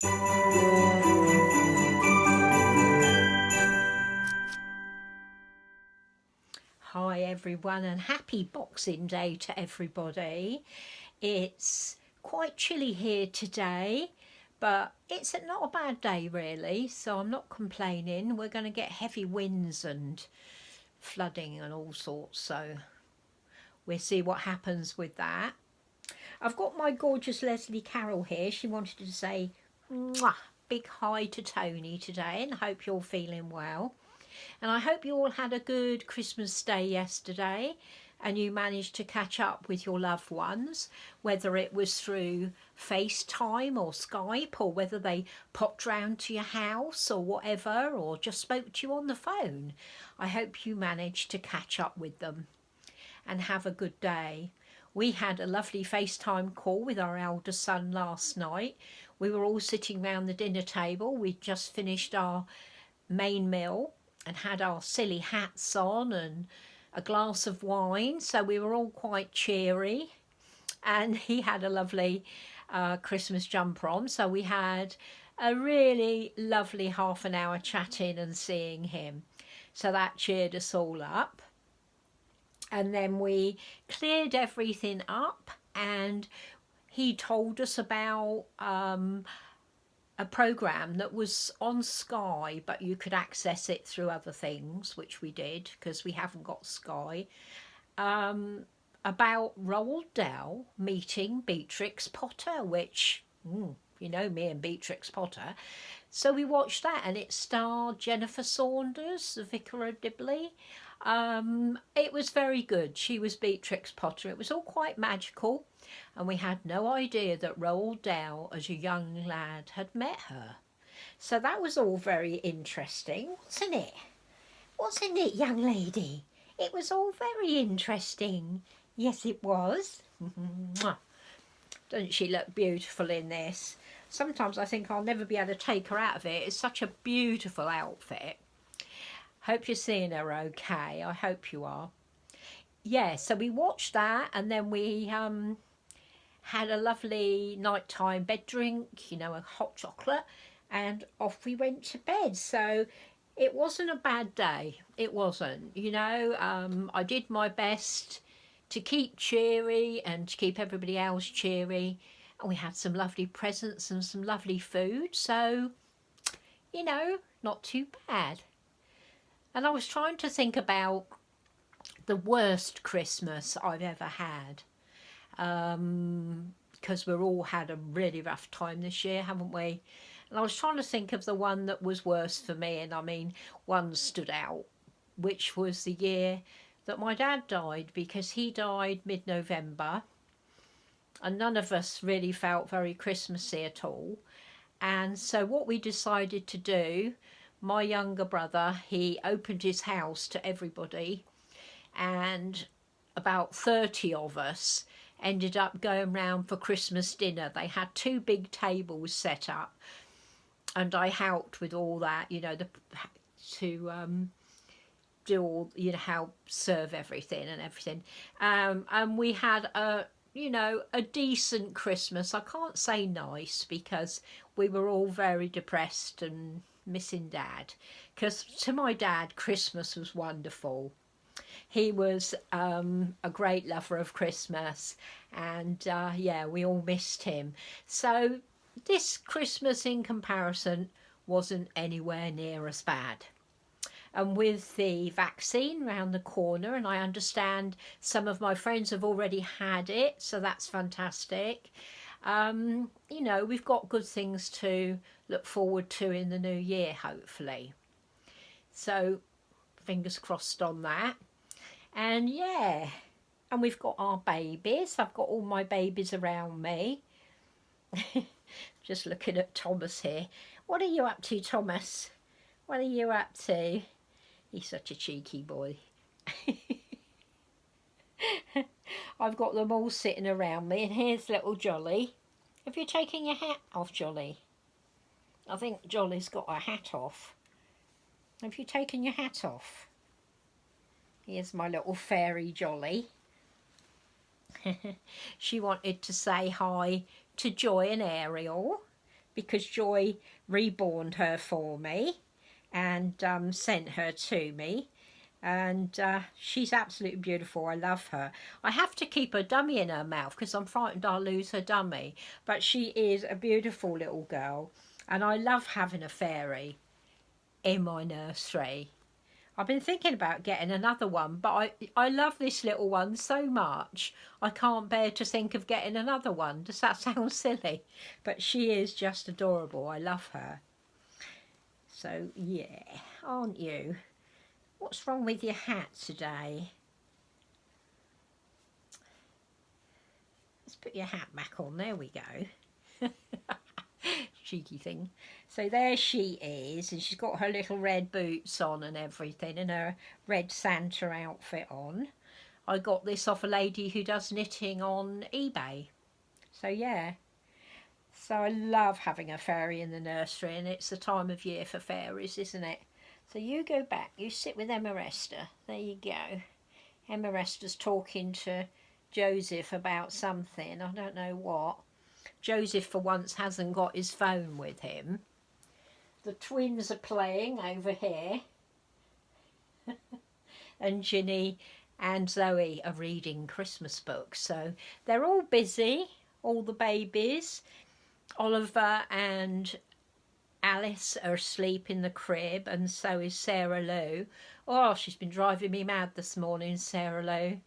Hi everyone, and happy Boxing Day to everybody. It's quite chilly here today, but it's not a bad day really, so I'm not complaining. We're going to get heavy winds and flooding and all sorts, so we'll see what happens with that. I've got my gorgeous Leslie Carroll here. She wanted to say mwah, big hi to Tony today, and hope you're feeling well. And I hope you all had a good Christmas day yesterday and you managed to catch up with your loved ones, whether it was through FaceTime or Skype, or whether they popped round to your house or whatever, or just spoke to you on the phone. I hope you managed to catch up with them and have a good day. We had a lovely FaceTime call with our eldest son last night. We were all sitting round the dinner table. We'd just finished our main meal and had our silly hats on and a glass of wine, so we were all quite cheery. And he had a lovely Christmas jumper on, so we had a really lovely half an hour chatting and seeing him, so that cheered us all up. And then we cleared everything up and he told us about a programme that was on Sky, but you could access it through other things, which we did because we haven't got Sky, about Roald Dahl meeting Beatrix Potter, which, you know me and Beatrix Potter. So we watched that, and it starred Jennifer Saunders, the Vicar of Dibley. It was very good. She was Beatrix Potter. It was all quite magical, and we had no idea that Roald Dahl, as a young lad, had met her. So that was all very interesting, wasn't it? Wasn't it, young lady? It was all very interesting. Yes, it was. Doesn't she look beautiful in this? Sometimes I think I'll never be able to take her out of it. It's such a beautiful outfit. Hope you're seeing her okay. I hope you are. Yeah, so we watched that, and then we had a lovely nighttime bed drink, you know, a hot chocolate, and off we went to bed. So it wasn't a bad day. It wasn't, you know. I did my best to keep cheery and to keep everybody else cheery. And we had some lovely presents and some lovely food. So, you know, not too bad. And I was trying to think about the worst Christmas I've ever had. Because we've all had a really rough time this year, haven't we? And I was trying to think of the one that was worst for me. And I mean, one stood out, which was the year that my dad died, because he died mid-November. And none of us really felt very Christmassy at all. And so what we decided to do, my younger brother, he opened his house to everybody, and about 30 of us ended up going round for Christmas dinner. They had 2 big tables set up, and I helped with all that, you know, to do all, you know, help serve everything and everything. And we had you know, a decent Christmas. I can't say nice because we were all very depressed and missing Dad, because to my dad Christmas was wonderful. He was a great lover of Christmas, and yeah, we all missed him. So this Christmas in comparison wasn't anywhere near as bad. And with the vaccine round the corner, and I understand some of my friends have already had it, so that's fantastic. You know, we've got good things to look forward to in the new year, hopefully. So fingers crossed on that. And yeah, and we've got our babies. I've got all my babies around me. Just looking at Thomas here. What are you up to, Thomas? What are you up to? He's such a cheeky boy. I've got them all sitting around me, and here's little Jolly. Have you taken your hat off, Jolly? I think Jolly's got her hat off. Have you taken your hat off? Here's my little fairy Jolly. She wanted to say hi to Joy and Ariel. because Joy reborned her for me and sent her to me. And she's absolutely beautiful. I love her. I have to keep her dummy in her mouth because I'm frightened I'll lose her dummy. But she is a beautiful little girl, and I love having a fairy in my nursery. I've been thinking about getting another one, but I love this little one so much, I can't bear to think of getting another one. Does that sound silly? But she is just adorable. I love her. So, yeah, aren't you? What's wrong with your hat today? Let's put your hat back on. There we go. Cheeky thing. So there she is, and she's got her little red boots on and everything, and her red Santa outfit on. I got this off a lady who does knitting on eBay. So yeah. So I love having a fairy in the nursery, and it's the time of year for fairies, isn't it? So you go back, you sit with Emma Esther. There you go. Emma Esther's talking to Joseph about something. I don't know what. Joseph, for once, hasn't got his phone with him. The twins are playing over here. And Ginny and Zoe are reading Christmas books. So they're all busy, all the babies. Oliver and Alice are asleep in the crib, and so is Sarah Lou. Oh, she's been driving me mad this morning, Sarah Lou.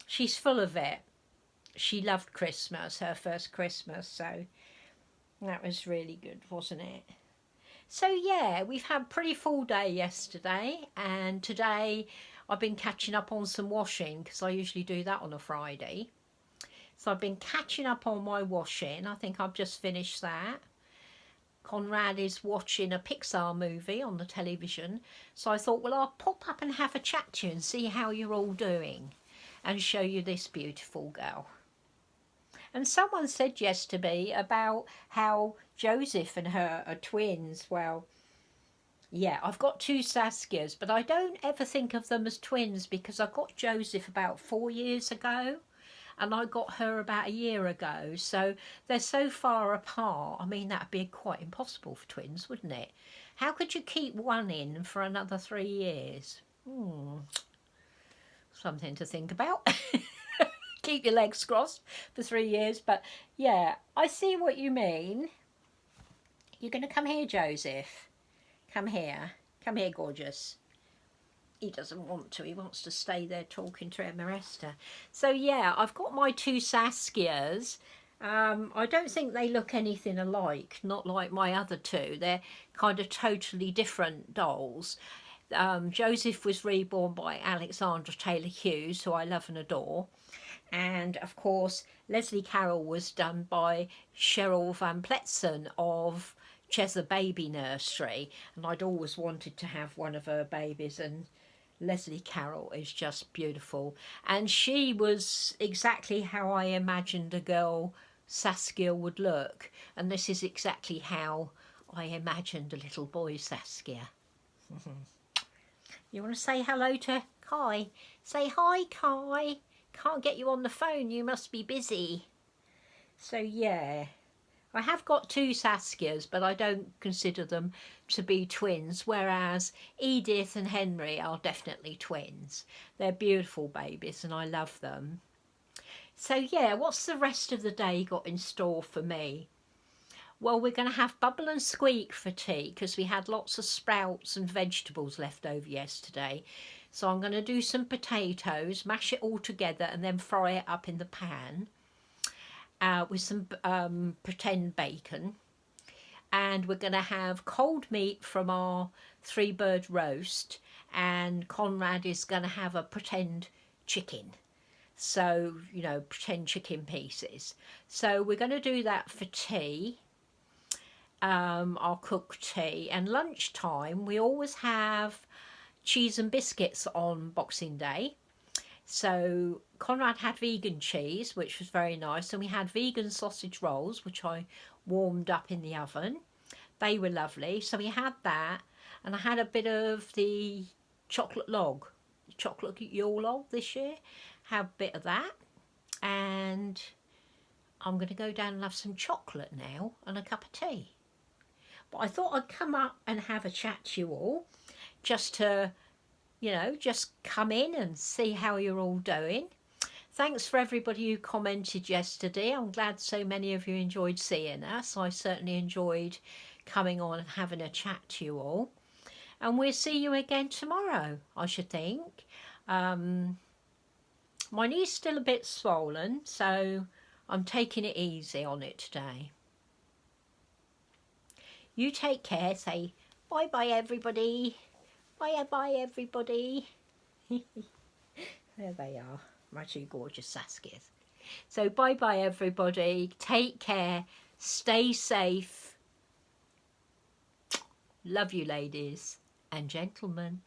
She's full of it. She loved Christmas, her first Christmas, so that was really good, wasn't it? So yeah, we've had a pretty full day yesterday, and today I've been catching up on some washing because I usually do that on a Friday. So I've been catching up on my washing. I think I've just finished that. Conrad is watching a Pixar movie on the television, so I thought, well, I'll pop up and have a chat to you and see how you're all doing and show you this beautiful girl. And someone said yes to me about how Joseph and her are twins. Well, yeah, I've got two Saskias, but I don't ever think of them as twins because I got Joseph about 4 years ago and I got her about a year ago. So they're so far apart. I mean, that'd be quite impossible for twins, wouldn't it? How could you keep one in for another 3 years? Something to think about. Keep your legs crossed for 3 years. But yeah, I see what you mean. You're going to come here, Joseph. Come here. Come here, gorgeous. He doesn't want to. He wants to stay there talking to Emma Esther. So yeah, I've got my two Saskias. I don't think they look anything alike. Not like my other two. They're kind of totally different dolls. Joseph was reborn by Alexandra Taylor Hughes, who I love and adore. And of course, Leslie Carroll was done by Cheryl Van Pletsen of Cheshire Baby Nursery. And I'd always wanted to have one of her babies, and Leslie Carroll is just beautiful. And she was exactly how I imagined a girl Saskia would look. And this is exactly how I imagined a little boy Saskia. You want to say hello to Kai? Say hi, Kai. Can't get you on the phone, you must be busy. So yeah, I have got two Saskias, but I don't consider them to be twins, whereas Edith and Henry are definitely twins. They're beautiful babies and I love them. So yeah, what's the rest of the day got in store for me? Well, we're going to have Bubble and Squeak for tea because we had lots of sprouts and vegetables left over yesterday. So I'm going to do some potatoes, mash it all together and then fry it up in the pan with some pretend bacon. And we're going to have cold meat from our 3-bird roast, and Conrad is going to have a pretend chicken. So, you know, pretend chicken pieces. So we're going to do that for tea. I'll cook tea, and lunchtime we always have cheese and biscuits on Boxing Day. So Conrad had vegan cheese, which was very nice, and we had vegan sausage rolls, which I warmed up in the oven. They were lovely. So we had that, and I had a bit of the chocolate Yule log this year. Had a bit of that, and I'm going to go down and have some chocolate now and a cup of tea. But I thought I'd come up and have a chat to you all, just to, just come in and see how you're all doing. Thanks for everybody who commented yesterday. I'm glad so many of you enjoyed seeing us. I certainly enjoyed coming on and having a chat to you all. And we'll see you again tomorrow, I should think. My knee's still a bit swollen, so I'm taking it easy on it today. You take care. Say bye-bye, everybody. Bye-bye, everybody. There they are. My two gorgeous Saskias. So bye-bye, everybody. Take care. Stay safe. Love you, ladies and gentlemen.